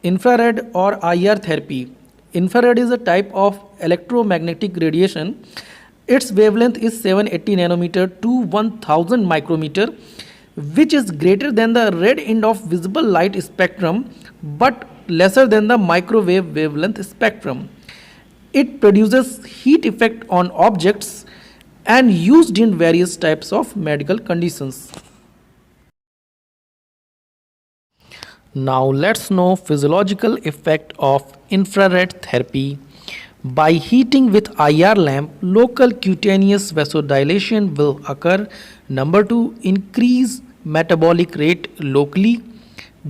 Infrared or IR therapy. Infrared is a type of electromagnetic radiation. Its wavelength is 780 nanometer to 1000 micrometer, which is greater than the red end of visible light spectrum but lesser than the microwave wavelength spectrum. It produces heat effect on objects and used in various types of medical conditions. Now let's know physiological effect of infrared therapy. By heating with IR lamp, local cutaneous vasodilation will occur. Number 2, increase metabolic rate locally,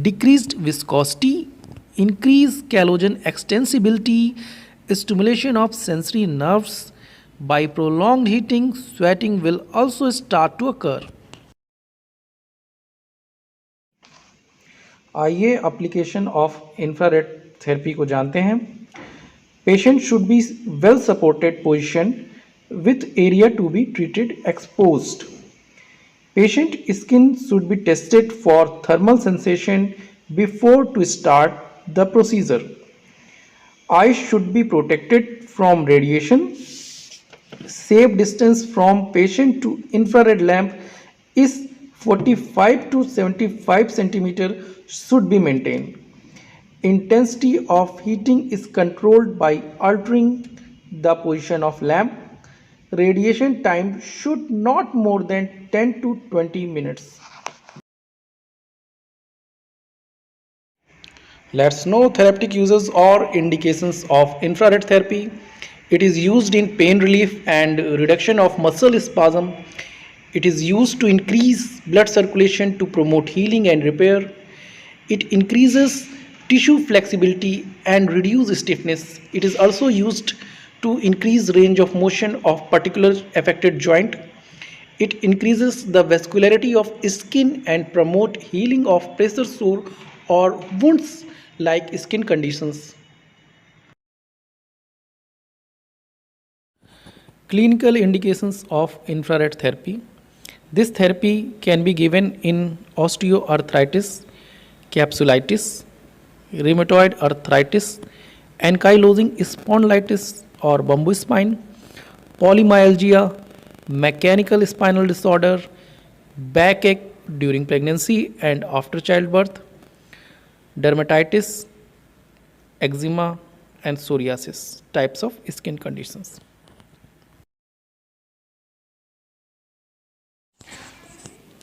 decreased viscosity, increase collagen extensibility, stimulation of sensory nerves. By prolonged heating, sweating will also start to occur. आइए application of infrared therapy को जानते हैं. Patient should be well supported position with area to be treated exposed. Patient skin should be tested for thermal sensation before to start the procedure. Eyes should be protected from radiation. Safe distance from patient to infrared lamp is 45 to 75 centimeter should be maintained. Intensity of heating is controlled by altering the position of lamp. Radiation time should not more than 10 to 20 minutes. Let's know therapeutic uses or indications of infrared therapy. It is used in pain relief and reduction of muscle spasm. It is used to increase blood circulation to promote healing and repair. It increases tissue flexibility and reduce stiffness. It is also used to increase range of motion of particular affected joint. It increases the vascularity of skin and promote healing of pressure sore or wounds like skin conditions. Clinical indications of infrared therapy. This therapy can be given in osteoarthritis, capsulitis, rheumatoid arthritis, ankylosing spondylitis or bamboo spine, polymyalgia, mechanical spinal disorder, backache during pregnancy and after childbirth, dermatitis, eczema and psoriasis types of skin conditions.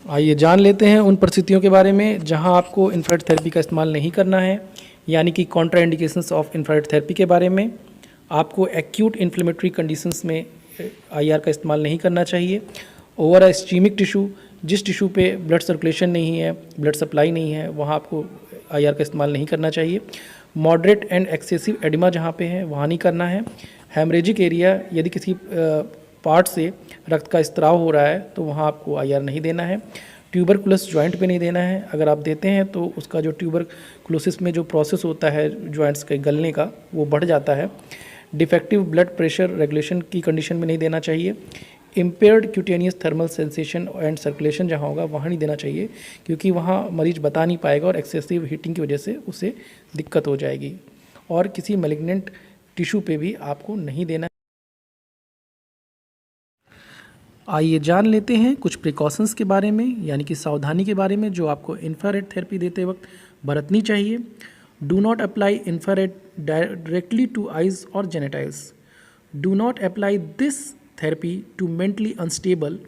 आइए जान लेते हैं उन परिस्थितियों के बारे में जहां आपको इंफ्रारेड थेरेपी का इस्तेमाल नहीं करना है, यानी कि Contra indications of infrared therapy के बारे में. आपको एक्यूट इन्फ्लेमेटरी कंडीशंस में आईआर का इस्तेमाल नहीं करना चाहिए. ओवर अ स्टीमिक टिशू, जिस टिशू पे ब्लड सर्कुलेशन नहीं है, ब्लड सप्लाई नहीं है, वहाँ आपको आईआर का इस्तेमाल नहीं करना चाहिए. मॉडरेट एंड एक्सेसिव एडिमा जहाँ पे है वहाँ नहीं करना है. हेमरेजिक एरिया, यदि किसी पार्ट से रक्त का स्त्राव हो रहा है तो वहाँ आपको आईआर नहीं देना है. ट्यूबरकुलस जॉइंट पे नहीं देना है. अगर आप देते हैं तो उसका जो ट्यूबरकुलोसिस में जो प्रोसेस होता है जॉइंट्स के गलने का, वो बढ़ जाता है. डिफेक्टिव ब्लड प्रेशर रेगुलेशन की कंडीशन में नहीं देना चाहिए. Impaired cutaneous thermal sensation and circulation जहाँ होगा वहाँ नहीं देना चाहिए, क्योंकि वहाँ मरीज बता नहीं पाएगा और एक्सेसिव हीटिंग की वजह से उसे दिक्कत हो जाएगी. और किसी मैलिग्नेंट टिश्यू पे भी आपको नहीं देना. आइए जान लेते हैं कुछ प्रिकॉशंस के बारे में, यानी कि सावधानी के बारे में जो आपको इंफ्रारेड थेरेपी देते वक्त बरतनी चाहिए. Do not apply infrared directly to eyes और genitals. Do not apply this therapy to mentally unstable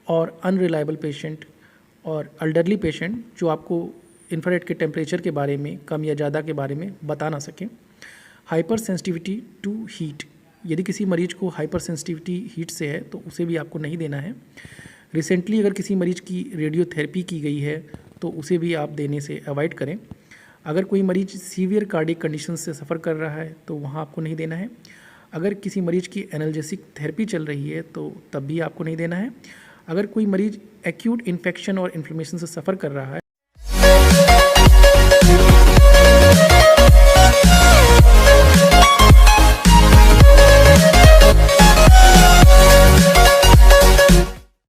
और अनरिलायबल पेशेंट और एल्डरली पेशेंट जो आपको इंफ्रारेड के टेम्परेचर के बारे में, कम या ज़्यादा के बारे में बता ना सकें. हाइपर सेंसिटिविटी टू हीट, यदि किसी मरीज को हाइपर सेंसिटिविटी हीट से है तो उसे भी आपको नहीं देना है. रिसेंटली अगर किसी मरीज की रेडियोथेरेपी की गई है तो उसे भी आप देने से अवॉइड करें. अगर कोई मरीज सीवियर कार्डियक कंडीशन से सफ़र कर रहा है तो वहाँ आपको नहीं देना है. अगर किसी मरीज की एनाल्जेसिक थेरेपी चल रही है तो तब भी आपको नहीं देना है. अगर कोई मरीज एक्यूट इन्फेक्शन और इन्फ्लेमेशन से सफ़र कर रहा है